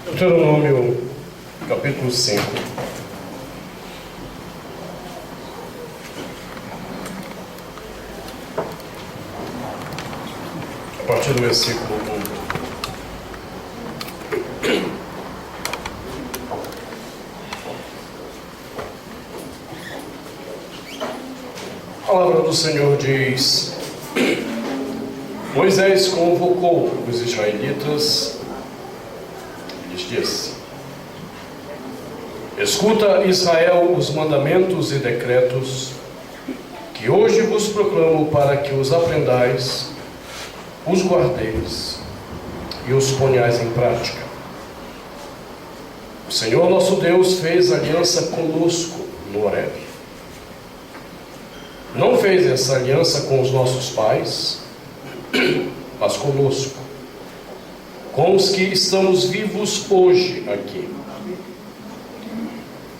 Deuteronômio, capítulo 5. A partir do versículo 1. A palavra do Senhor diz: Moisés convocou os israelitas e lhes disse: Escuta, Israel, os mandamentos e decretos que hoje vos proclamo, para que os aprendais, os guardeis e os ponhais em prática. O Senhor nosso Deus fez aliança conosco no Horeb. Não fez essa aliança com os nossos pais, mas conosco, com os que estamos vivos hoje aqui.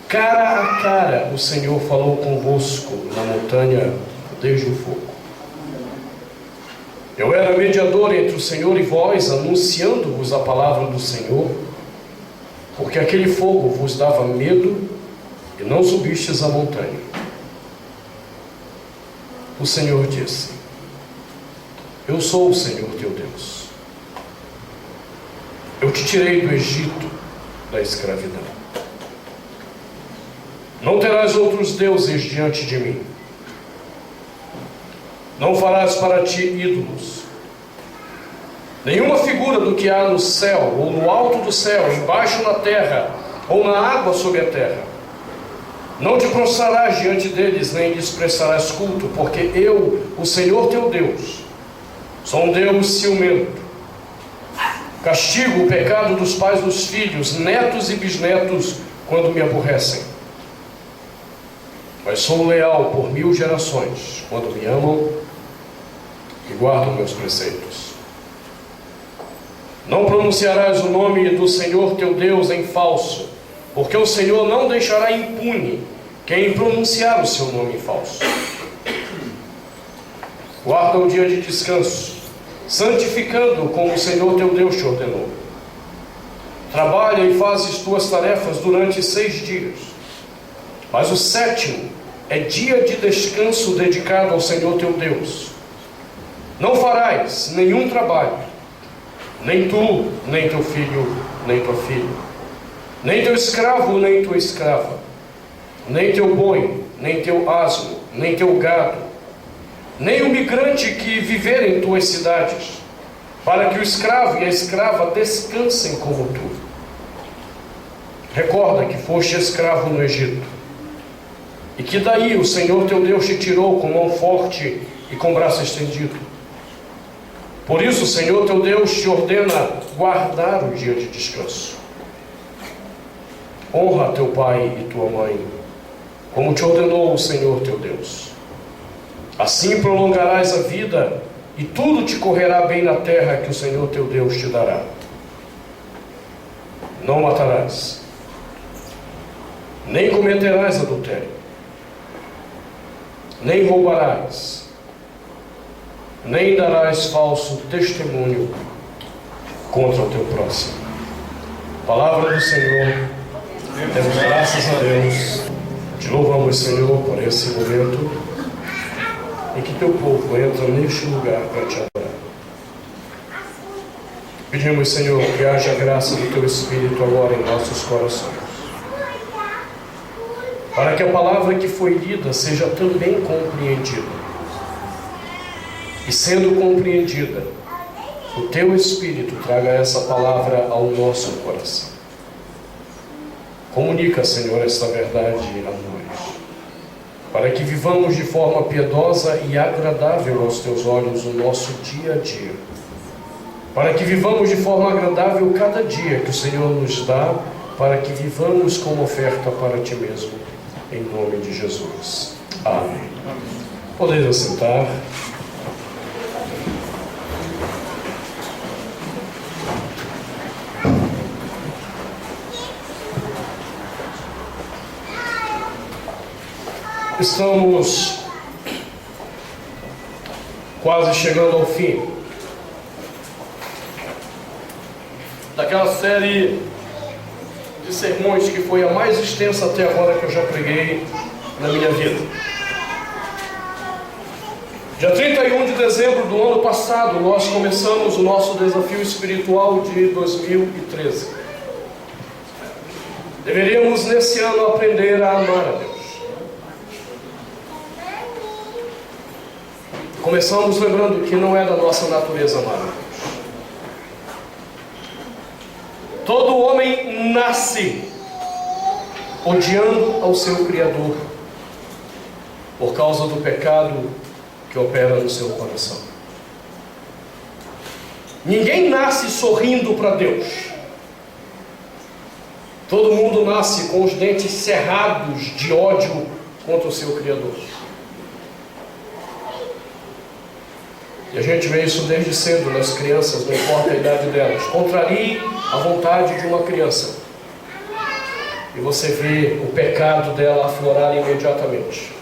Cara a cara o Senhor falou convosco na montanha desde o fogo. Eu era mediador entre o Senhor e vós, anunciando-vos a palavra do Senhor, porque aquele fogo vos dava medo e não subistes a montanha. O Senhor disse: Eu sou o Senhor teu Deus. Eu te tirei do Egito, da escravidão. Não terás outros deuses diante de mim. Não farás para ti ídolos. Nenhuma figura do que há no céu, ou no alto do céu, embaixo na terra, ou na água sobre a terra. Não te prostrarás diante deles, nem lhes prestarás culto, porque eu, o Senhor teu Deus, sou um Deus ciumento. Castigo o pecado dos pais dos filhos, netos e bisnetos, quando me aborrecem. Mas sou leal por 1000 gerações, quando me amam e guardam meus preceitos. Não pronunciarás o nome do Senhor teu Deus em falso, porque o Senhor não deixará impune quem pronunciar o seu nome em falso. Guarda o dia de descanso, santificando-o como o Senhor teu Deus te ordenou. Trabalha e fazes tuas tarefas durante 6 dias, mas o 7º é dia de descanso dedicado ao Senhor teu Deus. Não farás nenhum trabalho, nem tu, nem teu filho, nem tua filha, nem teu escravo, nem tua escrava, nem teu boi, nem teu asno, nem teu gado, nem o migrante que viver em tuas cidades, para que o escravo e a escrava descansem como tu. Recorda que foste escravo no Egito, e que daí o Senhor teu Deus te tirou com mão forte e com braço estendido. Por isso o Senhor teu Deus te ordena guardar o dia de descanso. Honra teu pai e tua mãe, como te ordenou o Senhor teu Deus. Assim prolongarás a vida, e tudo te correrá bem na terra que o Senhor teu Deus te dará. Não matarás, nem cometerás adultério, nem roubarás, nem darás falso testemunho contra o teu próximo. Palavra do Senhor. Demos graças a Deus. Te louvamos, Senhor, por esse momento em que teu povo entra neste lugar para te adorar. Pedimos, Senhor, que haja graça do teu Espírito agora em nossos corações, para que a palavra que foi lida seja também compreendida. E sendo compreendida, o teu Espírito traga essa palavra ao nosso coração. Comunica, Senhor, esta verdade a nós, para que vivamos de forma piedosa e agradável aos teus olhos o nosso dia a dia, para que vivamos de forma agradável cada dia que o Senhor nos dá, para que vivamos como oferta para ti mesmo, em nome de Jesus. Amém. Podeis assentar. Estamos quase chegando ao fim daquela série de sermões que foi a mais extensa até agora que eu já preguei na minha vida. Dia 31 de dezembro do ano passado, nós começamos o nosso desafio espiritual de 2013. Deveríamos nesse ano aprender a amar a Deus. Começamos lembrando que não é da nossa natureza amar a Deus. Todo homem nasce odiando ao seu Criador por causa do pecado que opera no seu coração. Ninguém nasce sorrindo para Deus. Todo mundo nasce com os dentes cerrados de ódio contra o seu Criador. E a gente vê isso desde cedo nas crianças, não importa a idade delas. Contrarie a vontade de uma criança e você vê o pecado dela aflorar imediatamente.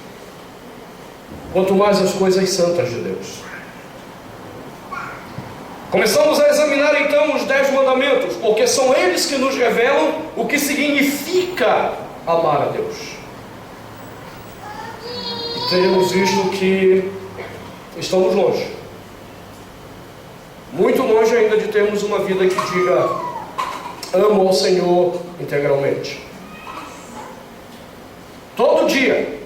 Quanto mais as coisas santas de Deus. Começamos a examinar então os 10 mandamentos, porque são eles que nos revelam o que significa amar a Deus. E temos visto que estamos longe. Muito longe ainda de termos uma vida que diga: amo ao Senhor integralmente. Todo dia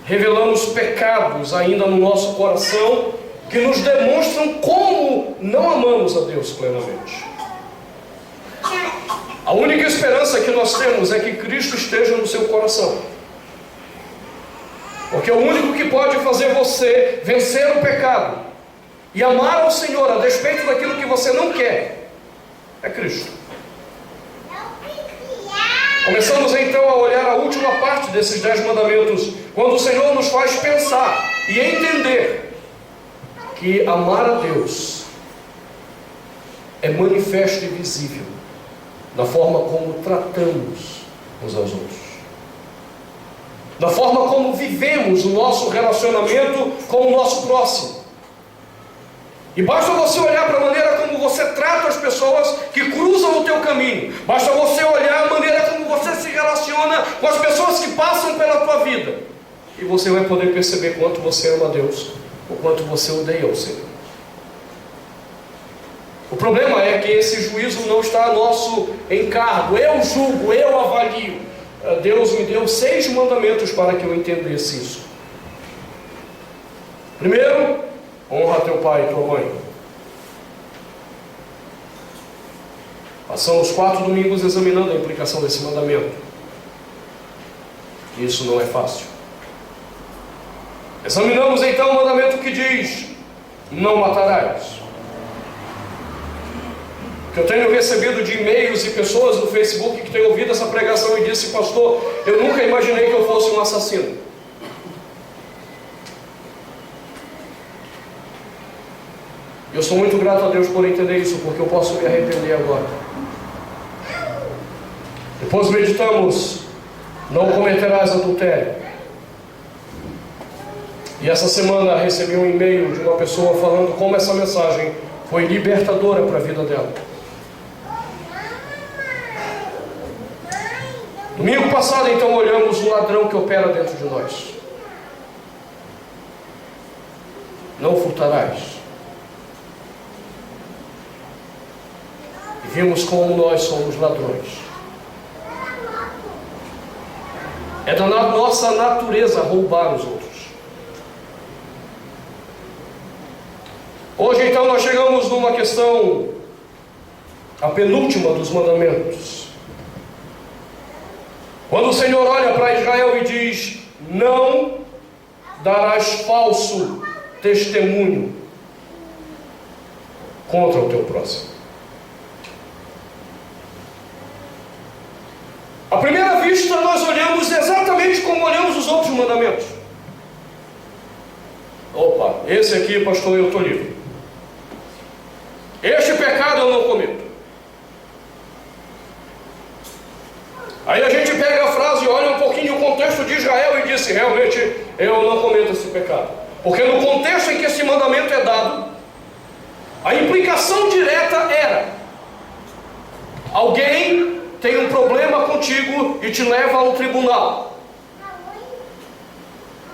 revelamos pecados ainda no nosso coração que nos demonstram como não amamos a Deus plenamente. A única esperança que nós temos é que Cristo esteja no seu coração. Porque o único que pode fazer você vencer o pecado e amar ao Senhor a despeito daquilo que você não quer é Cristo. Começamos então a olhar a última parte desses 10 mandamentos, quando o Senhor nos faz pensar e entender que amar a Deus é manifesto e visível na forma como tratamos uns aos outros, na forma como vivemos o nosso relacionamento com o nosso próximo. E basta você olhar para a maneira como você trata as pessoas que cruzam o teu caminho. Basta você olhar a maneira como você se relaciona com as pessoas que passam pela tua vida. E você vai poder perceber quanto você ama a Deus, o quanto você odeia o Senhor. O problema é que esse juízo não está a nosso encargo. Eu julgo, eu avalio. Deus me deu 6 mandamentos para que eu entendesse isso. Primeiro, honra teu pai e tua mãe. Passamos 4 domingos examinando a implicação desse mandamento. Isso não é fácil. Examinamos então o mandamento que diz: não matarás. Que eu tenho recebido de e-mails e pessoas no Facebook que têm ouvido essa pregação e disse: pastor, eu nunca imaginei que eu fosse um assassino. Eu sou muito grato a Deus por entender isso, porque eu posso me arrepender agora. Depois meditamos: não cometerás adultério. E essa semana recebi um e-mail de uma pessoa falando como essa mensagem foi libertadora para a vida dela. Domingo passado, então, olhamos o ladrão que opera dentro de nós. Não furtarás. E vimos como nós somos ladrões. É da nossa natureza roubar os outros. Hoje, então, nós chegamos numa questão, a penúltima dos mandamentos. Quando o Senhor olha para Israel e diz: não darás falso testemunho contra o teu próximo. À primeira vista, nós olhamos exatamente como olhamos os outros mandamentos. Opa, esse aqui, pastor, eu estou livre. Este pecado eu não cometo. Aí a gente pega a frase e olha um pouquinho o contexto de Israel e diz: realmente eu não cometo esse pecado. Porque no contexto em que esse mandamento é dado, a implicação direta era: alguém tem um problema contigo e te leva ao tribunal.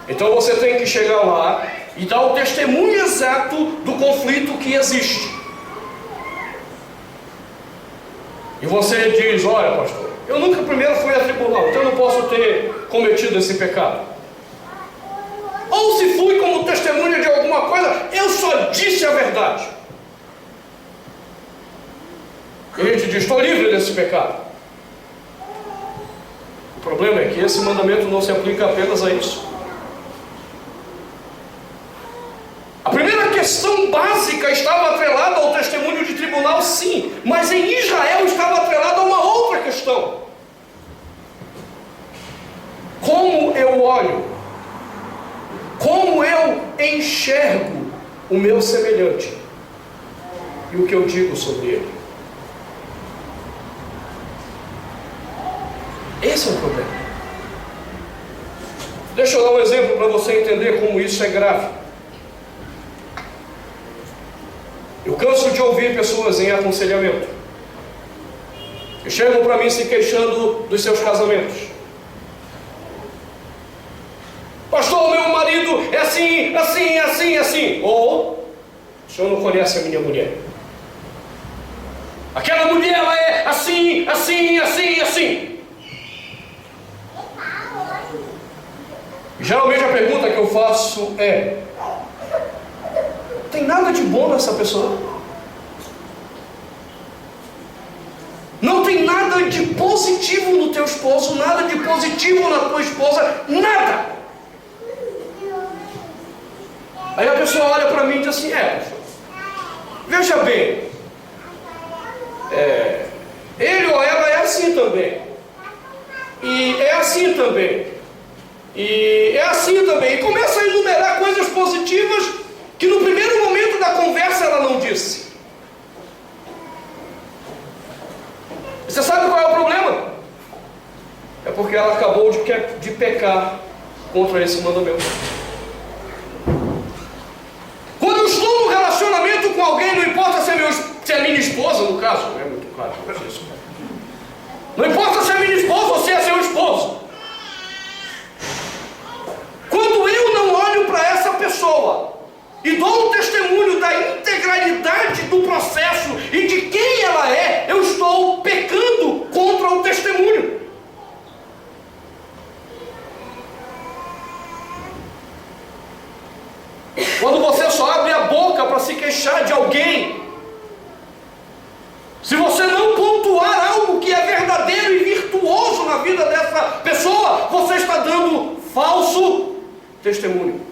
Então você tem que chegar lá e dar o testemunho exato do conflito que existe. E você diz: olha, pastor, eu nunca primeiro fui a tribunal, então eu não posso ter cometido esse pecado. Ou se fui como testemunha de alguma coisa, eu só disse a verdade. E a gente diz: estou livre desse pecado. O problema é que esse mandamento não se aplica apenas a isso. A primeira questão básica estava atrelada ao testemunho de tribunal, sim, mas em Israel estava atrelada a uma outra questão. Como eu olho, como eu enxergo o meu semelhante e o que eu digo sobre ele. Esse é o problema. Deixa eu dar um exemplo para você entender como isso é grave. Eu canso de ouvir pessoas em aconselhamento que chegam para mim se queixando dos seus casamentos. Pastor, meu marido é assim, assim, assim, assim. Ou, o senhor não conhece a minha mulher. Aquela mulher, ela é assim, assim, assim, assim. Geralmente a pergunta que eu faço é: tem nada de bom nessa pessoa? Não tem nada de positivo no teu esposo, nada de positivo na tua esposa, nada. Aí a pessoa olha para mim e diz assim: veja bem, ele ou ela é assim também, e é assim também, e é assim também, e começa a enumerar coisas positivas que no primeiro momento da conversa ela não disse. Você sabe qual é o problema? É porque ela acabou de pecar contra esse mandamento. Quando eu estou num relacionamento com alguém, não importa se é minha esposa, no caso, não é muito claro isso. Não importa se é minha esposa ou se é seu esposo. Quando eu não olho para essa pessoa e dou um testemunho da integralidade do processo e de quem ela é, eu estou pecando contra o testemunho. Quando você só abre a boca para se queixar de alguém, se você não pontuar algo que é verdadeiro e virtuoso na vida dessa pessoa, você está dando falso testemunho.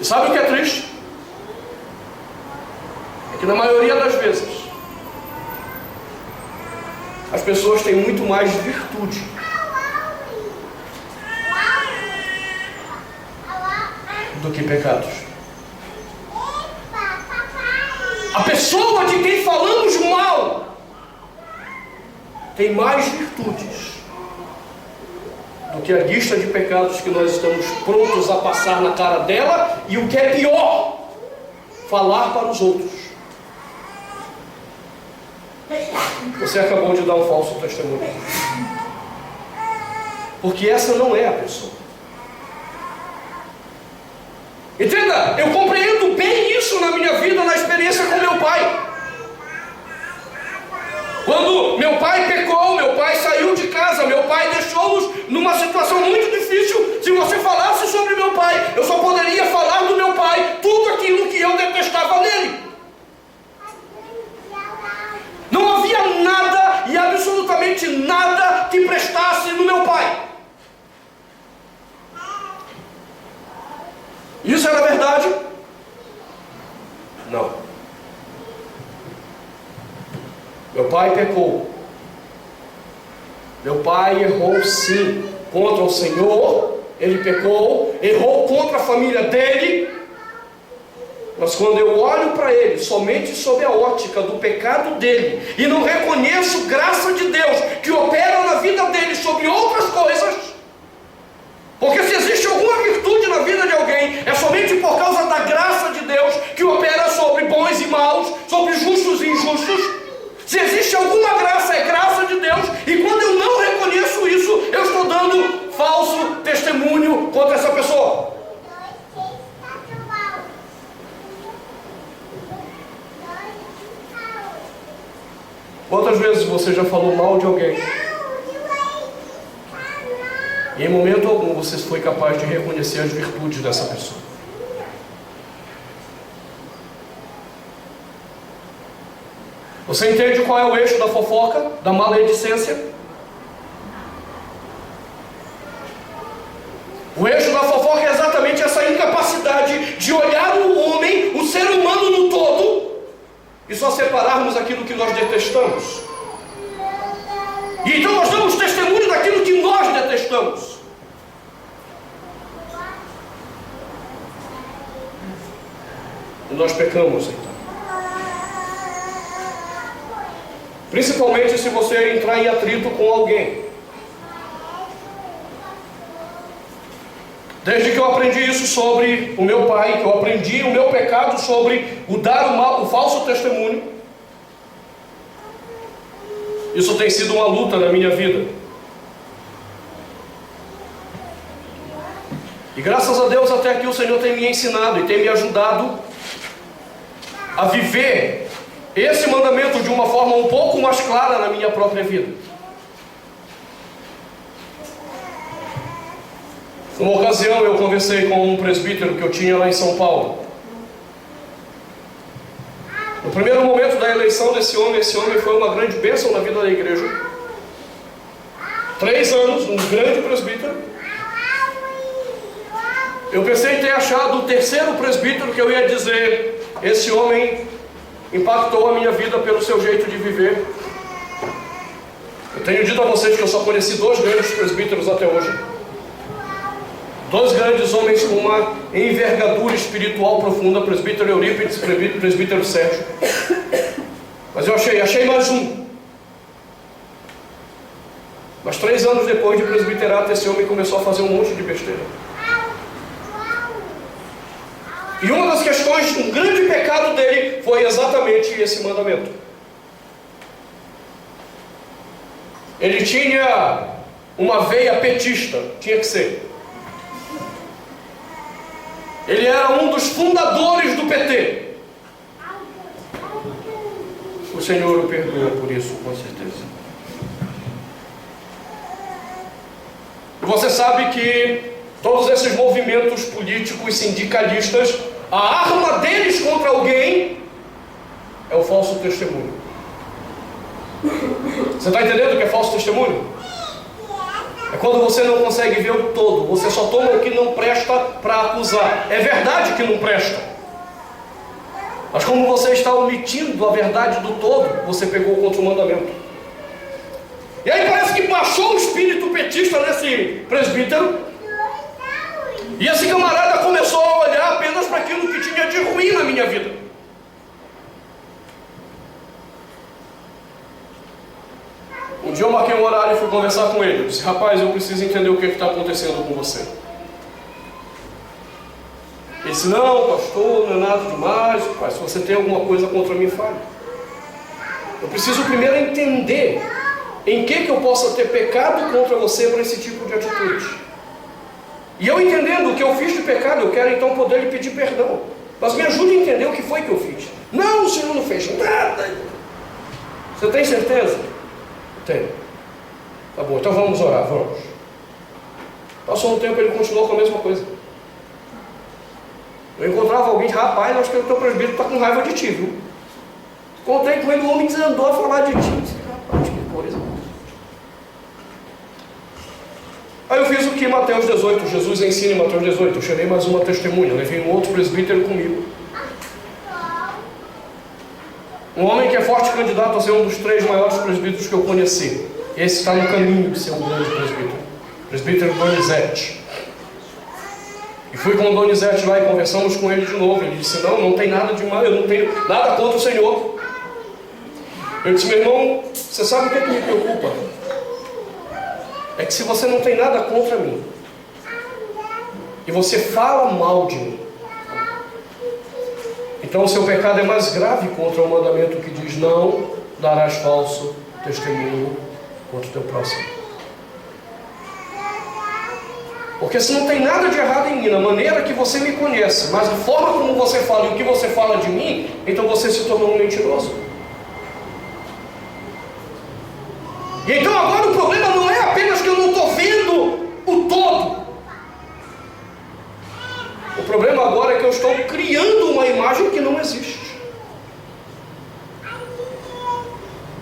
E sabe o que é triste? É que na maioria das vezes as pessoas têm muito mais virtude do que pecados. A pessoa de quem falamos mal tem mais virtudes do que a lista de pecados que nós estamos prontos a passar na cara dela, e o que é pior, falar para os outros. Você acabou de dar um falso testemunho, porque essa não é a pessoa. Entenda, eu compreendo bem isso na minha vida, na experiência com meu pai. Quando meu pai pecou, meu pai saiu de casa, meu pai deixou-nos numa situação muito difícil. Se você falasse sobre meu pai, eu só poderia falar do meu pai tudo aquilo que eu detestava nele. Não havia nada e absolutamente nada que prestasse no meu pai. Isso era verdade? Não. Meu pai pecou. Meu pai errou sim contra o Senhor. Ele pecou, errou contra a família dele. Mas quando eu olho para ele somente sob a ótica do pecado dele e não reconheço graça de Deus que opera na vida dele sobre outras coisas, porque se existe alguma virtude na vida de alguém, é somente por causa da graça de Deus que opera sobre bons e maus, sobre justos e injustos. Quantas vezes você já falou mal de alguém? E em momento algum você foi capaz de reconhecer as virtudes dessa pessoa. Você entende qual é o eixo da fofoca, da maledicência? O eixo da fofoca é exatamente essa incapacidade de olhar o homem, o ser humano no todo, e só separarmos aquilo que nós detestamos. E então nós damos testemunho daquilo que nós detestamos. E nós pecamos então. Principalmente se você entrar em atrito com alguém. Desde que eu aprendi isso sobre o meu pai, que eu aprendi o meu pecado sobre o dar o falso testemunho, isso tem sido uma luta na minha vida. E graças a Deus até aqui o Senhor tem me ensinado e tem me ajudado a viver esse mandamento de uma forma um pouco mais clara na minha própria vida. Numa ocasião eu conversei com um presbítero que eu tinha lá em São Paulo. No primeiro momento da eleição desse homem, esse homem foi uma grande bênção na vida da igreja. 3 anos, um grande presbítero. Eu pensei em ter achado o terceiro presbítero que eu ia dizer: esse homem impactou a minha vida pelo seu jeito de viver. Eu tenho dito a vocês que eu só conheci 2 grandes presbíteros até hoje. 2 grandes homens com uma envergadura espiritual profunda, presbítero Eurípides, presbítero Sérgio. Mas eu achei mais um. Mas 3 anos depois de presbiterato, esse homem começou a fazer um monte de besteira. E uma das questões, um grande pecado dele foi exatamente esse mandamento. Ele tinha uma veia petista, tinha que ser. Ele era um dos fundadores do PT. O Senhor o perdoa por isso, com certeza. E você sabe que todos esses movimentos políticos sindicalistas, a arma deles contra alguém é o falso testemunho. Você está entendendo o que é falso testemunho? É quando você não consegue ver o todo, você só toma o que não presta para acusar. É verdade que não presta, mas como você está omitindo a verdade do todo, você pegou contra o mandamento. E aí parece que baixou o espírito petista nesse presbítero, e esse camarada começou a olhar apenas para aquilo que tinha de ruim na minha vida. Um dia eu marquei um horário e fui conversar com ele. Eu disse: rapaz, eu preciso entender o que está acontecendo com você. Ele disse: não, pastor, não é nada demais. Mas se você tem alguma coisa contra mim, fale. Eu preciso primeiro entender em que eu possa ter pecado contra você para esse tipo de atitude. E eu entendendo o que eu fiz de pecado, eu quero então poder lhe pedir perdão. Mas me ajude a entender o que foi que eu fiz. Não, o senhor não fez nada. Você tem certeza? Tenho. Tá bom, então vamos orar, vamos. Passou um tempo, ele continuou com a mesma coisa. Eu encontrava alguém: rapaz, acho que o teu presbítero está com raiva de ti, viu? Contei com ele, o homem desandou a falar de ti. Disse: rapaz, que coisa. Aí eu fiz o que Mateus 18, Jesus ensina em Mateus 18. Eu chamei mais uma testemunha, levei um outro presbítero comigo. Um homem que é forte candidato a ser um dos 3 maiores presbíteros que eu conheci. Esse está no caminho de ser um grande presbítero. Presbítero Donizete. E fui com o Donizete lá e conversamos com ele de novo. Ele disse: não tem nada de mal, eu não tenho nada contra o Senhor. Eu disse: meu irmão, você sabe o que me preocupa? É que se você não tem nada contra mim, e você fala mal de mim, então o seu pecado é mais grave contra o mandamento que diz: não darás falso testemunho contra o teu próximo. Porque se não tem nada de errado em mim, na maneira que você me conhece, mas a forma como você fala e o que você fala de mim, então você se tornou um mentiroso. E então agora o problema não é apenas que eu não estou vendo o todo. O problema agora é que eu estou criando uma imagem que não existe.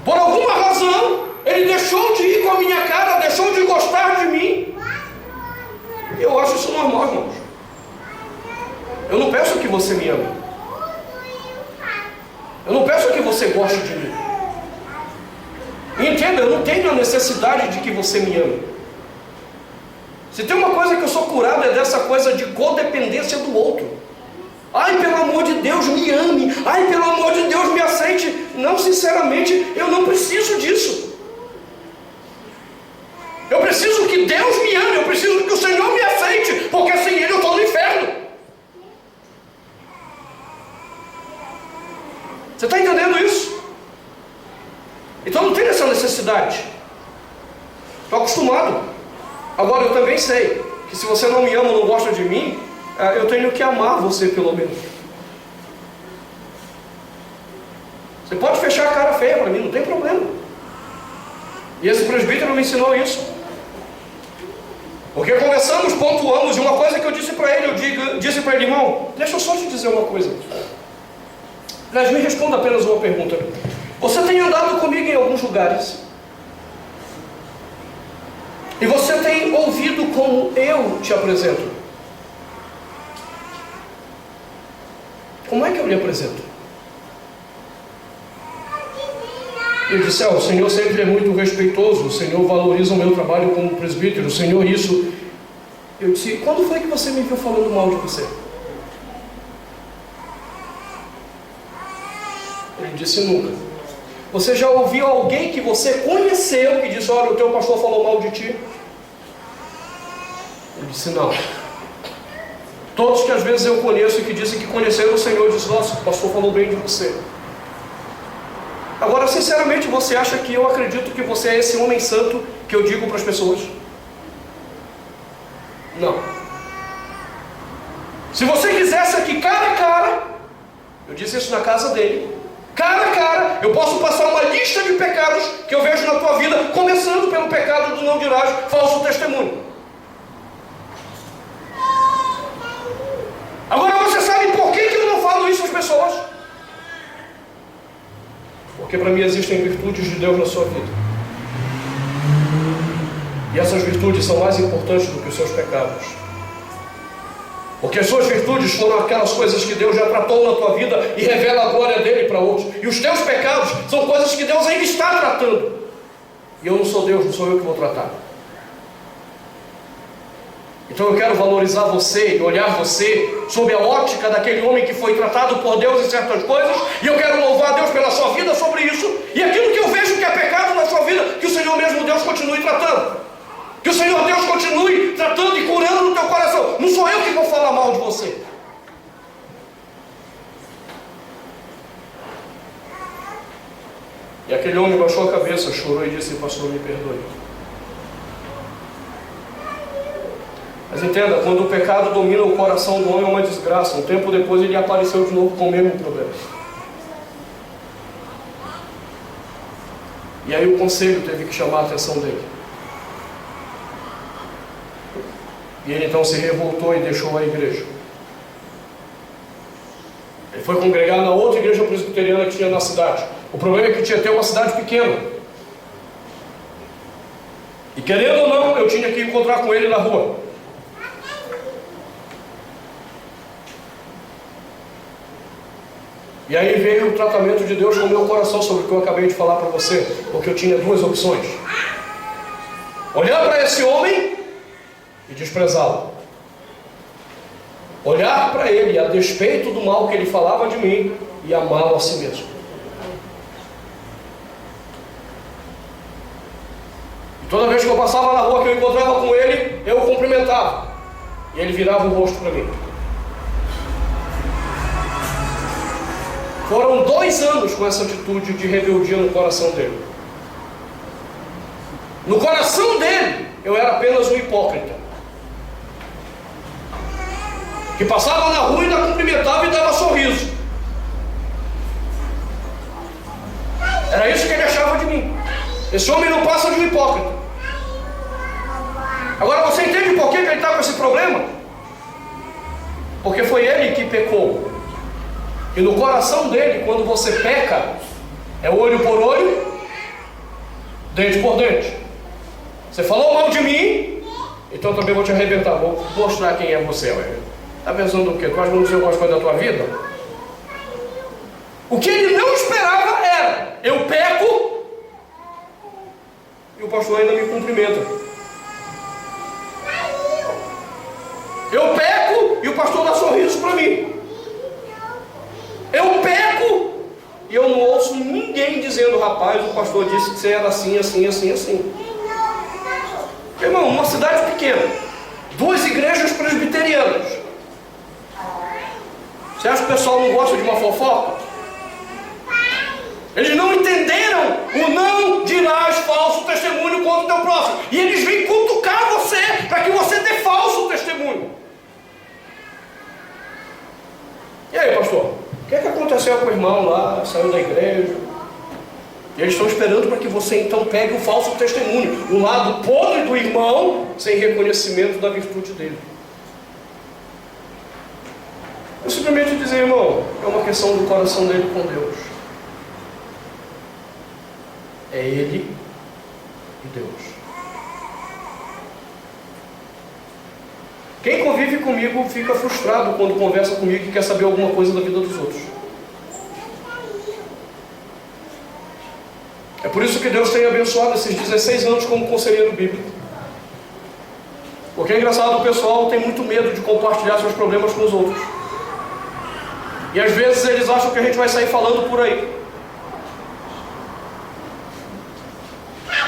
Por alguma razão, ele deixou de ir com a minha cara, deixou de gostar de mim. Eu acho isso normal, irmãos. Eu não peço que você me ame. Eu não peço que você goste de mim. E entenda, eu não tenho a necessidade de que você me ame. Se tem uma coisa que eu sou curado é dessa coisa de codependência do outro. Ai, pelo amor de Deus, me ame. Ai, pelo amor de Deus, me aceite. Não, sinceramente, eu não preciso disso. Eu preciso que Deus me ame. Eu preciso que o Senhor me aceite. Porque sem Ele eu estou no inferno. Você está entendendo isso? Então não tem essa necessidade. Estou acostumado. Agora eu também sei que se você não me ama ou não gosta de mim, eu tenho que amar você pelo menos. Você pode fechar a cara feia para mim, não tem problema. E esse presbítero me ensinou isso. Porque conversamos, pontuamos, e uma coisa que eu disse para ele, disse para ele, irmão, deixa eu só te dizer uma coisa. Mas me responda apenas uma pergunta. Você tem andado comigo em alguns lugares e você tem ouvido como eu te apresento. Como é que eu lhe apresento? Eu disse, o Senhor sempre é muito respeitoso, o Senhor valoriza o meu trabalho como presbítero, o Senhor isso. Eu disse, quando foi que você me viu falando mal de você? Ele disse, nunca. Você já ouviu alguém que você conheceu que disse, olha, o teu pastor falou mal de ti? Ele disse, não. Todos que às vezes eu conheço e que dizem que conheceram o Senhor, dizem, nossa, o pastor falou bem de você. Agora, sinceramente, você acha que eu acredito que você é esse homem santo que eu digo para as pessoas? Não. Se você quisesse aqui cara a cara, eu disse isso na casa dele, cara a cara, eu posso passar uma lista de pecados que eu vejo na tua vida, começando pelo pecado do não dirás falso testemunho. Agora você sabe por que eu não falo isso às pessoas? Porque para mim existem virtudes de Deus na sua vida. E essas virtudes são mais importantes do que os seus pecados. Porque as suas virtudes foram aquelas coisas que Deus já tratou na tua vida e revela a glória dele para outros. E os teus pecados são coisas que Deus ainda está tratando. E eu não sou Deus, não sou eu que vou tratar. Então eu quero valorizar você e olhar você sob a ótica daquele homem que foi tratado por Deus em certas coisas. E eu quero louvar a Deus pela sua vida sobre isso. E aquilo que eu vejo que é pecado na sua vida, que o Senhor mesmo Deus continue tratando. Que o Senhor Deus continue tratando e curando no teu coração. Não sou eu que vou falar mal de você. E aquele homem baixou a cabeça, chorou e disse, pastor, me perdoe. Mas entenda, quando o pecado domina o coração do homem é uma desgraça. Um tempo depois ele apareceu de novo com o mesmo problema. E aí o conselho teve que chamar a atenção dele. E ele então se revoltou e deixou a igreja. Ele foi congregar na outra igreja presbiteriana que tinha na cidade. O problema é que tinha até uma cidade pequena. E querendo ou não, eu tinha que encontrar com ele na rua. E aí veio o tratamento de Deus no meu coração sobre o que eu acabei de falar para você. Porque eu tinha duas opções. Olhar para esse homem e desprezá-lo. Olhar para ele a despeito do mal que ele falava de mim e amá-lo a si mesmo. E toda vez que eu passava na rua, que eu encontrava com ele, eu o cumprimentava. E ele virava o rosto para mim. Foram 2 anos com essa atitude de rebeldia no coração dele. No coração dele, eu era apenas um hipócrita. Que passava na rua e ainda cumprimentava e dava sorriso. Era isso que ele achava de mim. Esse homem não passa de um hipócrita. Agora você entende por que ele está com esse problema? Porque foi ele que pecou. E no coração dele, quando você peca, é olho por olho, dente por dente. Você falou mal de mim, então eu também vou te arrebentar, vou mostrar quem é você. Está pensando o quê? Tu vai não dizer algumas coisas da tua vida? O que ele não esperava era: eu peco e o pastor ainda me cumprimenta. Eu peco e o pastor dá sorriso para mim. Eu peco e eu não ouço ninguém dizendo: rapaz, o pastor disse que você era assim, assim, assim, assim. Irmão, uma cidade pequena, 2 igrejas presbiterianas. Você acha que o pessoal não gosta de uma fofoca? Eles não entenderam o não dirás falso testemunho contra o teu próximo. E eles vêm cutucar você para que você dê falso testemunho. E aí, pastor? O que aconteceu com o irmão lá? Saiu da igreja. E eles estão esperando para que você então pegue o falso testemunho, o lado podre do irmão, sem reconhecimento da virtude dele. Eu simplesmente dizer, irmão, é uma questão do coração dele com Deus. É ele e Deus. Quem convive comigo fica frustrado quando conversa comigo e quer saber alguma coisa da vida dos outros. É por isso que Deus tem abençoado esses 16 anos como conselheiro bíblico. Porque é engraçado, o pessoal tem muito medo de compartilhar seus problemas com os outros. E às vezes eles acham que a gente vai sair falando por aí.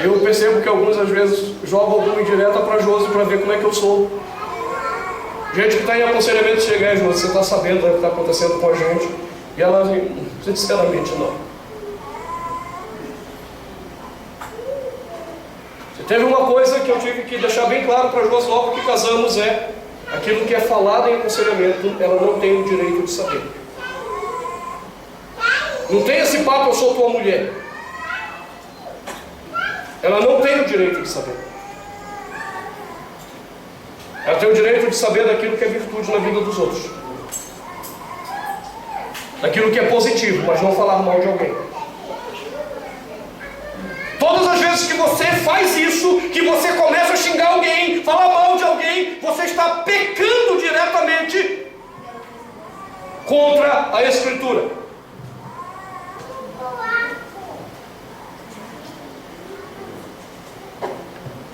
Eu percebo que alguns às vezes jogam alguma indireta para Josi para ver como é que eu sou. Gente que está em aconselhamento chega aí, Josi, você está sabendo o que está acontecendo com a gente? E ela, sinceramente, não. Teve uma coisa que eu tive que deixar bem claro para Josi logo que casamos: é aquilo que é falado em aconselhamento, ela não tem o direito de saber. Não tem esse papo, eu sou tua mulher. Ela não tem o direito de saber. Ela tem o direito de saber daquilo que é virtude na vida dos outros, daquilo que é positivo, mas não falar mal de alguém. Todas as vezes que você faz isso, que você começa a xingar alguém, falar mal de alguém, você está pecando diretamente contra a Escritura.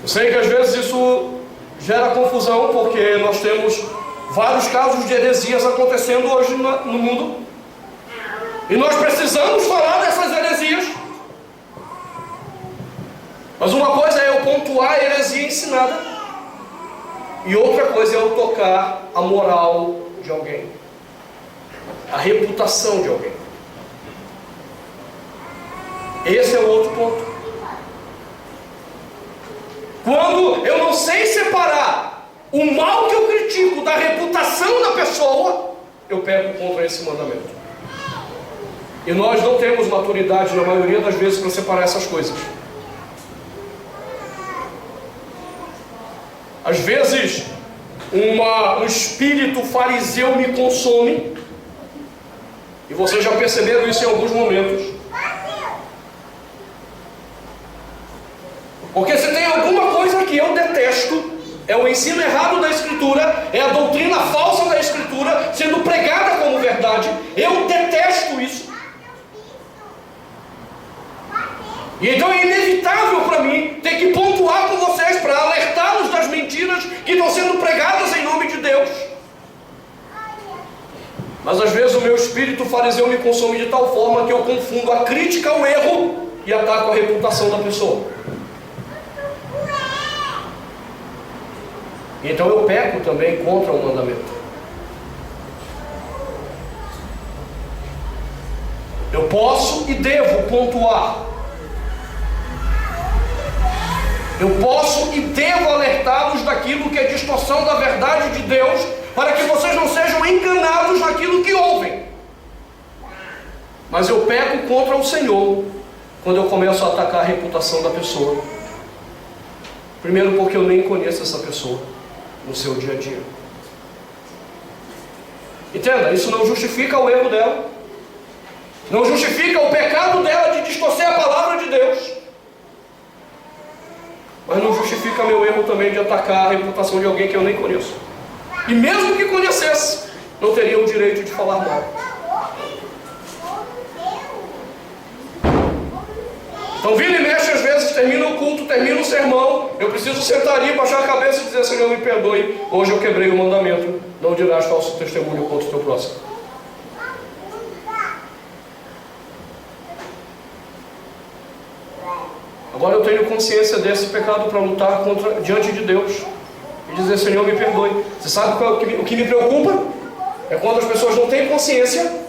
Eu sei que às vezes isso gera confusão, porque nós temos vários casos de heresias acontecendo hoje no mundo, e nós precisamos falar dessas heresias. Mas uma coisa é eu pontuar a heresia ensinada, e outra coisa é eu tocar a moral de alguém, a reputação de alguém. Esse é o outro ponto. Quando eu não sei separar o mal que eu critico da reputação da pessoa, eu peco contra esse mandamento. E nós não temos maturidade, na maioria das vezes, para separar essas coisas. Às vezes, um espírito fariseu me consome, e vocês já perceberam isso em alguns momentos. Porque se tem alguma coisa que eu detesto, é o ensino errado da Escritura, é a doutrina falsa da Escritura sendo pregada como verdade. Eu detesto isso. E então é inevitável para mim ter que pontuar com vocês para alertá-los das mentiras que estão sendo pregadas em nome de Deus. Mas às vezes o meu espírito fariseu me consome de tal forma que eu confundo a crítica ao erro e ataco a reputação da pessoa. Então eu peco também contra o mandamento. Eu posso e devo pontuar. Eu posso e devo alertá-los daquilo que é distorção da verdade de Deus, para que vocês não sejam enganados naquilo que ouvem. Mas eu peco contra o Senhor quando eu começo a atacar a reputação da pessoa. Primeiro, porque eu nem conheço essa pessoa no seu dia a dia. Entenda, isso não justifica o erro dela, não justifica o pecado dela de distorcer a palavra de Deus, mas não justifica meu erro também de atacar a reputação de alguém que eu nem conheço. E mesmo que conhecesse, não teria o direito de falar mal. Então vira e mexe, às vezes termina o culto, termina o sermão, eu preciso sentar ali, baixar a cabeça e dizer: Senhor, me perdoe, hoje eu quebrei o mandamento, não dirás falso testemunho contra o teu próximo. Agora eu tenho consciência desse pecado para lutar contra, diante de Deus e dizer: Senhor, me perdoe. Você sabe o que me preocupa? É quando as pessoas não têm consciência,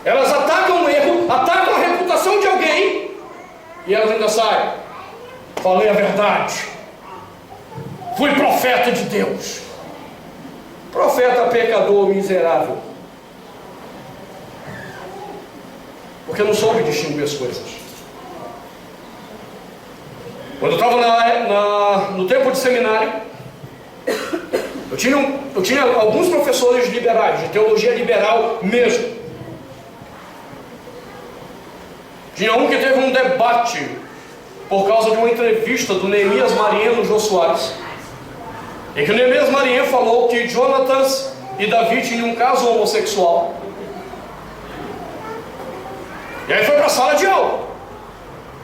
elas atacam o erro, atacam a reputação de alguém, e elas ainda saem: falei a verdade, fui profeta de Deus. Profeta pecador miserável, porque não soube distinguir as coisas. Quando eu estava no tempo de seminário, eu tinha alguns professores liberais, de teologia liberal mesmo. Tinha um que teve um debate por causa de uma entrevista do Neemias Marien no Jô Soares, em que o Neemias Marien falou que Jonatas e Davi tinham um caso homossexual. E aí foi para a sala de aula.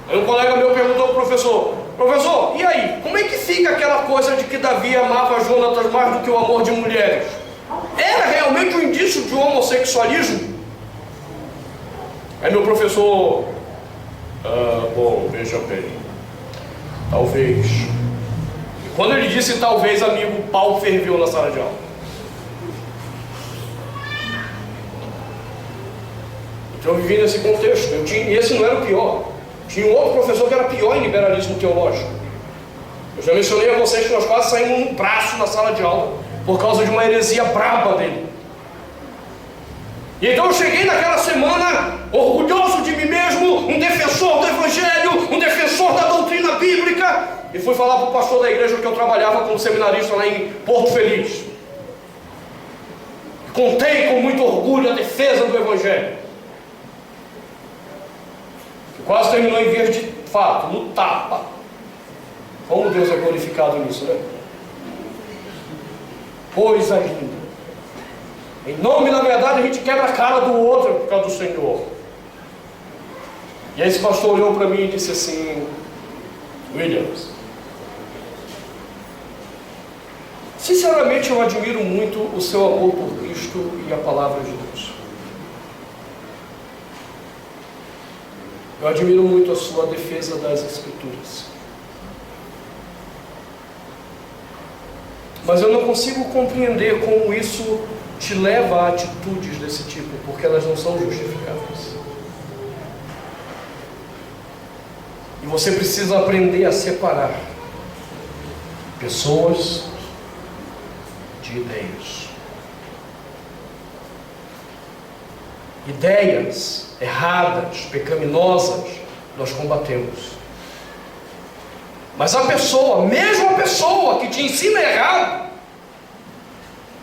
Aí um colega meu perguntou ao professor: professor, e aí, como é que fica aquela coisa de que Davi amava Jonatas mais do que o amor de mulheres? Era realmente um indício de homossexualismo? Aí meu professor: bom, veja bem, talvez. E quando ele disse talvez, amigo, o pau ferveu na sala de aula. Então eu vivi nesse contexto. E esse não era o pior. Tinha um outro professor que era pior em liberalismo teológico. Eu já mencionei a vocês que nós quase saímos num braço na sala de aula por causa de uma heresia braba dele. E então eu cheguei naquela semana orgulhoso de mim mesmo, um defensor do Evangelho, um defensor da doutrina bíblica, e fui falar para o pastor da igreja que eu trabalhava como seminarista lá em Porto Feliz. Contei com muito orgulho a defesa do Evangelho. Quase terminou em vias de fato, no tapa. Como Deus é glorificado nisso, né? Coisa linda. Em nome da verdade, a gente quebra a cara do outro por causa do Senhor. E aí esse pastor olhou para mim e disse assim: Williams, sinceramente eu admiro muito o seu amor por Cristo e a palavra de Deus. Eu admiro muito a sua defesa das Escrituras. Mas eu não consigo compreender como isso te leva a atitudes desse tipo, porque elas não são justificáveis. E você precisa aprender a separar pessoas de ideias. Ideias erradas, pecaminosas, nós combatemos. Mas a pessoa, mesmo a pessoa que te ensina errado,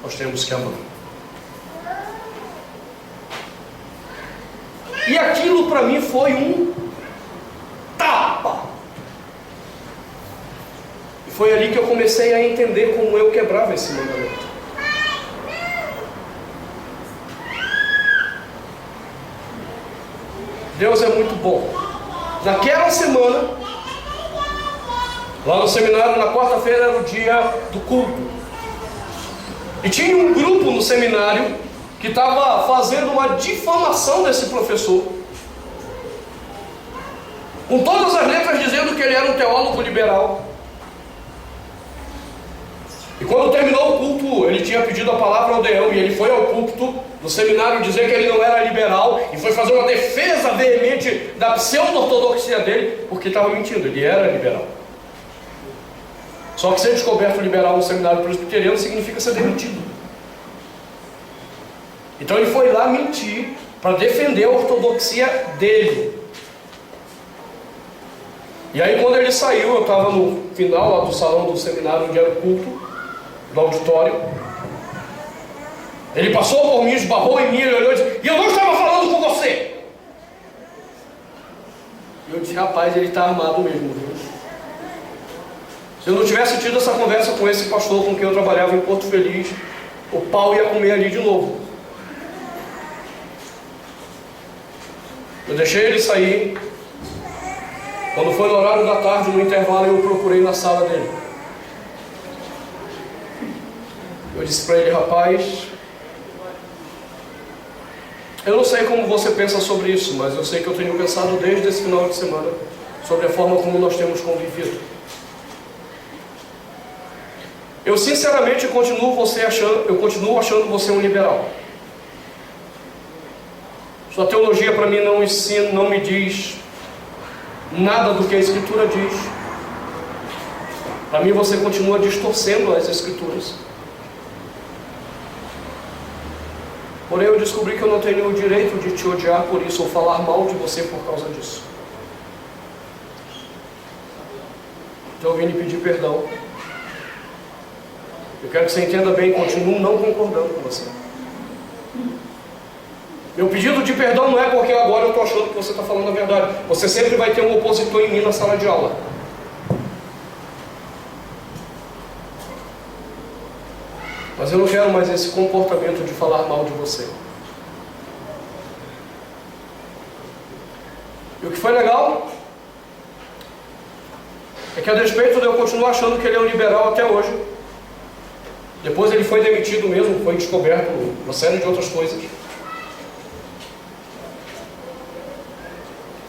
nós temos que amar. E aquilo para mim foi um tapa. E foi ali que eu comecei a entender como eu quebrava esse mandamento. Deus é muito bom. Naquela semana, lá no seminário, na quarta-feira era o dia do culto. E tinha um grupo no seminário que estava fazendo uma difamação desse professor, com todas as letras dizendo que ele era um teólogo liberal. E quando terminou o culto, ele tinha pedido a palavra ao deão, e ele foi ao púlpito do seminário dizer que ele não era liberal, e foi fazer uma defesa veemente da pseudo-ortodoxia dele, porque estava mentindo, ele era liberal. Só que ser descoberto liberal no seminário presbiteriano significa ser demitido. Então ele foi lá mentir para defender a ortodoxia dele. E aí quando ele saiu, eu estava no final lá do salão do seminário, onde era o culto, do auditório. Ele passou por mim, esbarrou em mim, ele olhou e disse: e eu não estava falando com você. E eu disse: rapaz, ele está armado mesmo, viu? Se eu não tivesse tido essa conversa com esse pastor com quem eu trabalhava em Porto Feliz, o pau ia comer ali de novo. Eu deixei ele sair. Quando foi no horário da tarde, no intervalo, eu o procurei na sala dele. Eu disse para ele: rapaz, eu não sei como você pensa sobre isso, mas eu sei que eu tenho pensado desde esse final de semana sobre a forma como nós temos convivido. Eu sinceramente continuo achando você um liberal. Sua teologia para mim não ensina, não me diz nada do que a Escritura diz. Para mim você continua distorcendo as Escrituras. Porém eu descobri que eu não tenho o direito de te odiar por isso, ou falar mal de você por causa disso. Então eu vim lhe pedir perdão. Eu quero que você entenda bem, continuo não concordando com você. Meu pedido de perdão não é porque agora eu estou achando que você está falando a verdade. Você sempre vai ter um opositor em mim na sala de aula. Mas eu não quero mais esse comportamento de falar mal de você. E o que foi legal é que, a despeito de eu continuar achando que ele é um liberal até hoje, depois ele foi demitido mesmo, foi descoberto uma série de outras coisas.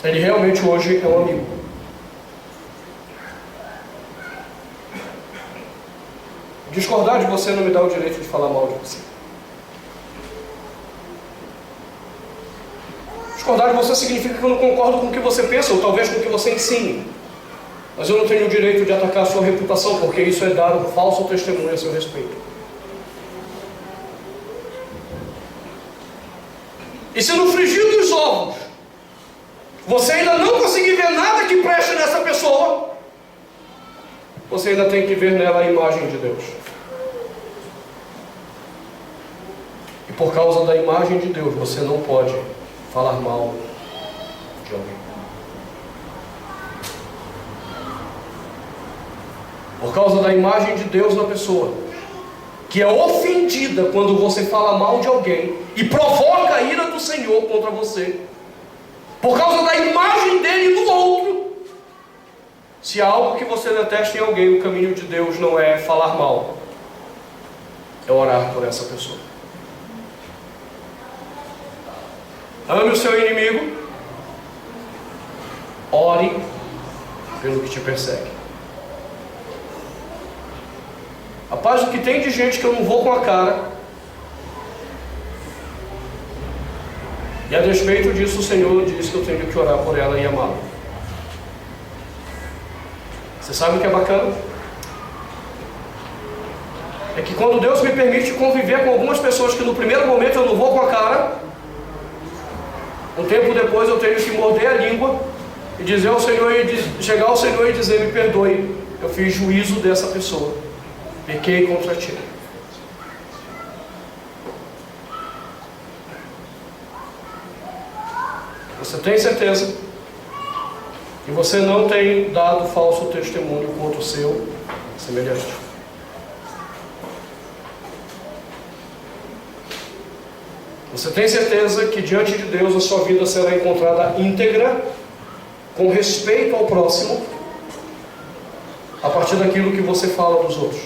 Ele realmente hoje é um amigo. Discordar de você não me dá o direito de falar mal de você. Discordar de você significa que eu não concordo com o que você pensa, ou talvez com o que você ensine. Mas eu não tenho o direito de atacar a sua reputação, porque isso é dar um falso testemunho a seu respeito. E se no frigir dos ovos você ainda não conseguir ver nada que preste nessa pessoa, você ainda tem que ver nela a imagem de Deus. E por causa da imagem de Deus, você não pode falar mal de alguém. Por causa da imagem de Deus na pessoa, que é ofendida quando você fala mal de alguém e provoca a ira do Senhor contra você, por causa da imagem dele no outro. Se há algo que você detesta em alguém, o caminho de Deus não é falar mal, é orar por essa pessoa. Ame o seu inimigo, ore pelo que te persegue. Rapaz, o que tem de gente que eu não vou com a cara, e a despeito disso o Senhor diz que eu tenho que orar por ela e amá-la. Você sabe o que é bacana? É que quando Deus me permite conviver com algumas pessoas que no primeiro momento eu não vou com a cara, um tempo depois eu tenho que morder a língua e dizer ao Senhor, chegar ao Senhor e dizer: me perdoe, eu fiz juízo dessa pessoa, pequei contra ti. Você tem certeza que você não tem dado falso testemunho contra o seu semelhante? Você tem certeza que diante de Deus a sua vida será encontrada íntegra, com respeito ao próximo, a partir daquilo que você fala dos outros?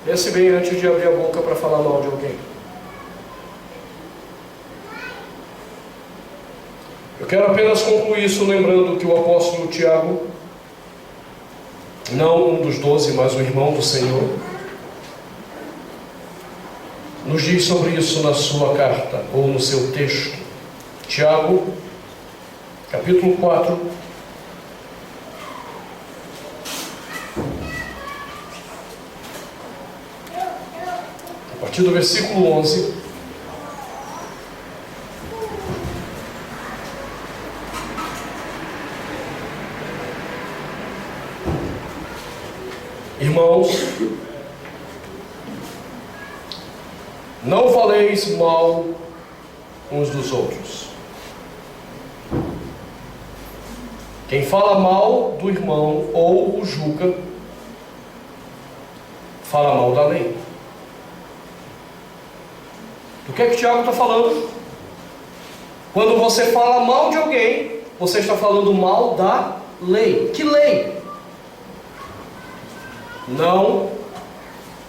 Pense bem antes de abrir a boca para falar mal de alguém. Eu quero apenas concluir isso lembrando que o apóstolo Tiago, não um dos 12, mas o irmão do Senhor, nos diz sobre isso na sua carta, ou no seu texto. Tiago, capítulo 4, partir do versículo 11. Irmãos, não faleis mal uns dos outros. Quem fala mal do irmão ou o julga, fala mal da lei. Do que Tiago está falando? Quando você fala mal de alguém, você está falando mal da lei. Que lei? Não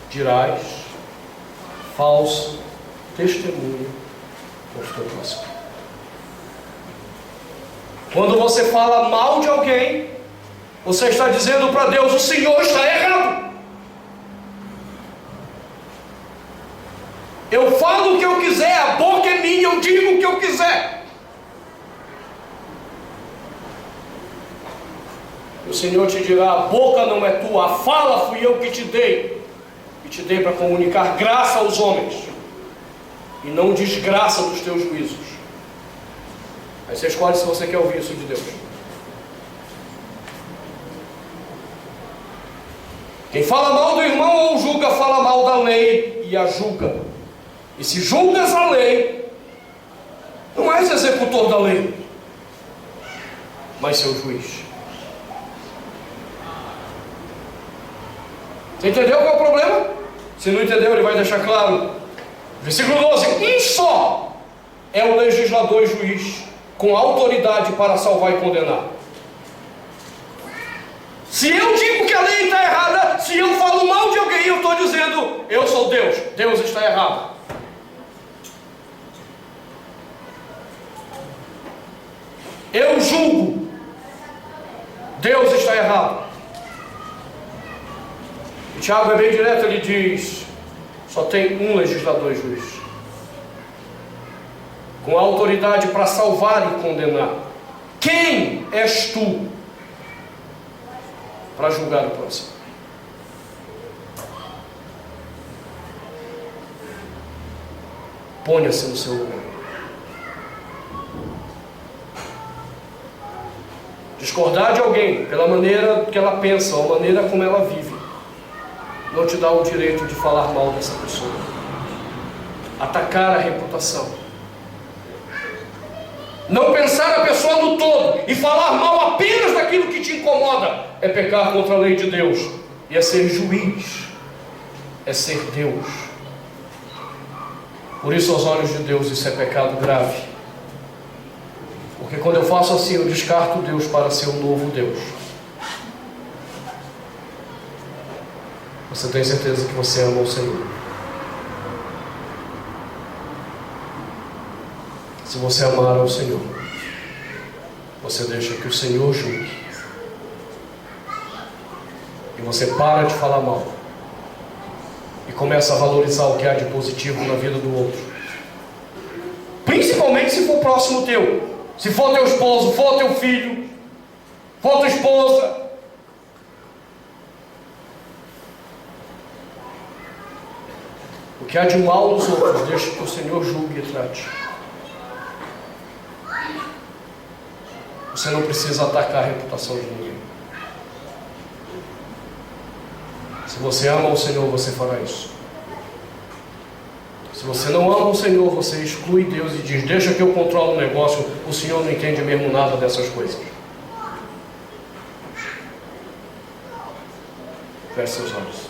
dirás falso testemunho contra o teu próximo. Quando você fala mal de alguém, você está dizendo para Deus: o Senhor está errado. Eu falo o que eu quiser, a boca é minha, eu digo o que eu quiser. O Senhor te dirá: a boca não é tua, a fala fui eu que te dei. E te dei para comunicar graça aos homens, e não desgraça dos teus juízos. Aí você escolhe se você quer ouvir isso de Deus. Quem fala mal do irmão ou julga, fala mal da lei e a julga. E se julgas a lei, não és executor da lei, mas seu juiz. Você entendeu qual é o problema? Se não entendeu, ele vai deixar claro. Versículo 12: um só é o legislador e juiz, com autoridade para salvar e condenar. Se eu digo que a lei está errada, se eu falo mal de alguém, eu estou dizendo: eu sou Deus, Deus está errado. Eu julgo, Deus está errado. E Tiago é bem direto, ele diz: só tem um legislador e juiz, com autoridade para salvar e condenar. Quem és tu para julgar o próximo? Ponha-se no seu lugar. Discordar de alguém pela maneira que ela pensa, ou a maneira como ela vive, não te dá o direito de falar mal dessa pessoa, atacar a reputação. Não pensar a pessoa no todo e falar mal apenas daquilo que te incomoda é pecar contra a lei de Deus, e é ser juiz, é ser Deus. Por isso, aos olhos de Deus, isso é pecado grave. Porque quando eu faço assim, eu descarto Deus para ser um novo Deus. Você tem certeza que você ama o Senhor? Se você amar ao Senhor, você deixa que o Senhor julgue. E você para de falar mal. E começa a valorizar o que há de positivo na vida do outro. Principalmente se for próximo teu. Se for teu esposo, for teu filho, for tua esposa. O que há de mal nos outros, deixa que o Senhor julgue e trate. Você não precisa atacar a reputação de ninguém. Se você ama o Senhor, você fará isso. Se você não ama o Senhor, você exclui Deus e diz: deixa que eu controlo o negócio, o Senhor não entende mesmo nada dessas coisas. Feche seus olhos.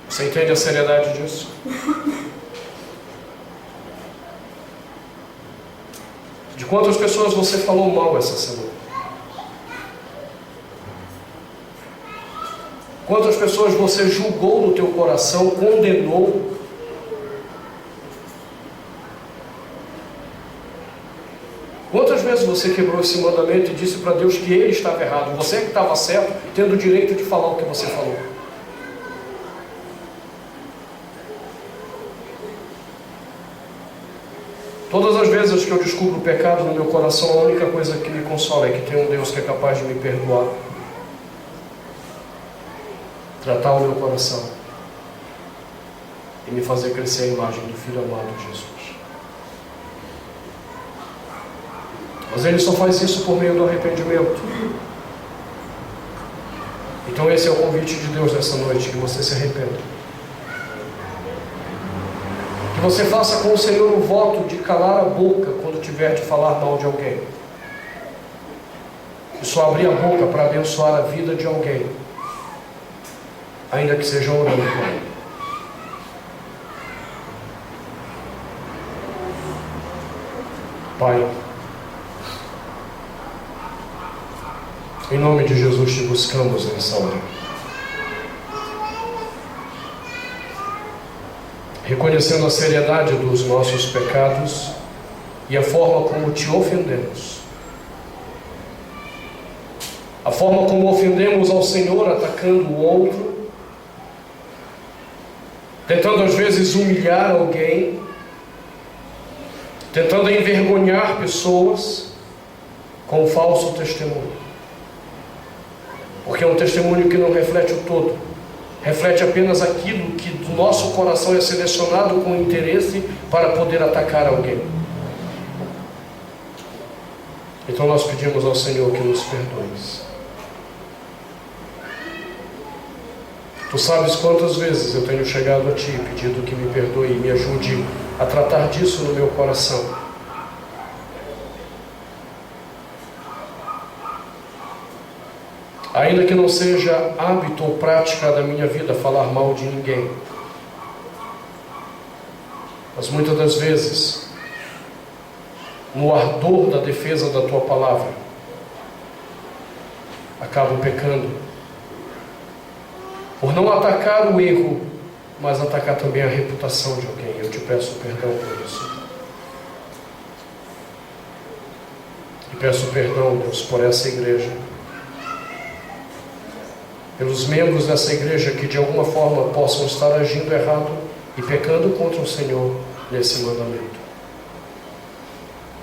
Você entende a seriedade disso? De quantas pessoas você falou mal essa semana? Quantas pessoas você julgou no teu coração, condenou? Quantas vezes você quebrou esse mandamento e disse para Deus que Ele estava errado, você que estava certo, tendo o direito de falar o que você falou? Todas as vezes que eu descubro o pecado no meu coração, a única coisa que me consola é que tem um Deus que é capaz de me perdoar, tratar o meu coração e me fazer crescer a imagem do Filho amado Jesus. Mas Ele só faz isso por meio do arrependimento. Então esse é o convite de Deus nessa noite, que você se arrependa. Que você faça com o Senhor o voto de calar a boca quando tiver de falar mal de alguém. E só abrir a boca para abençoar a vida de alguém, ainda que seja orando com ele. Pai, em nome de Jesus te buscamos nessa hora, reconhecendo a seriedade dos nossos pecados e a forma como te ofendemos, a forma como ofendemos ao Senhor atacando o outro, tentando às vezes humilhar alguém, tentando envergonhar pessoas com falso testemunho, porque é um testemunho que não reflete o todo, reflete apenas aquilo que do nosso coração é selecionado com interesse para poder atacar alguém. Então nós pedimos ao Senhor que nos perdoes. Tu sabes quantas vezes eu tenho chegado a Ti pedindo que me perdoe e me ajude a tratar disso no meu coração. Ainda que não seja hábito ou prática da minha vida falar mal de ninguém, mas muitas das vezes, no ardor da defesa da Tua palavra, acabo pecando, por não atacar o erro, mas atacar também a reputação de alguém. Eu te peço perdão por isso. E peço perdão, Deus, por essa igreja, pelos membros dessa igreja que de alguma forma possam estar agindo errado e pecando contra o Senhor nesse mandamento.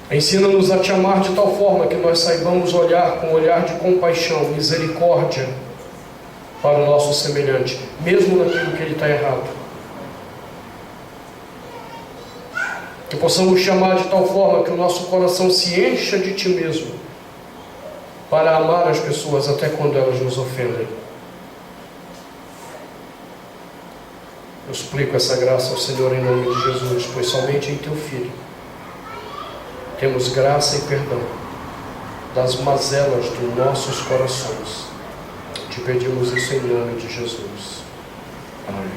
Ensina-nos a te amar de tal forma que nós saibamos olhar com um olhar de compaixão, misericórdia para o nosso semelhante, mesmo naquilo que ele está errado. Que possamos te amar de tal forma que o nosso coração se encha de Ti mesmo, para amar as pessoas até quando elas nos ofendem. Eu suplico essa graça ao Senhor em nome de Jesus, pois somente em Teu Filho temos graça e perdão das mazelas dos nossos corações. Te pedimos isso em nome de Jesus. Amém.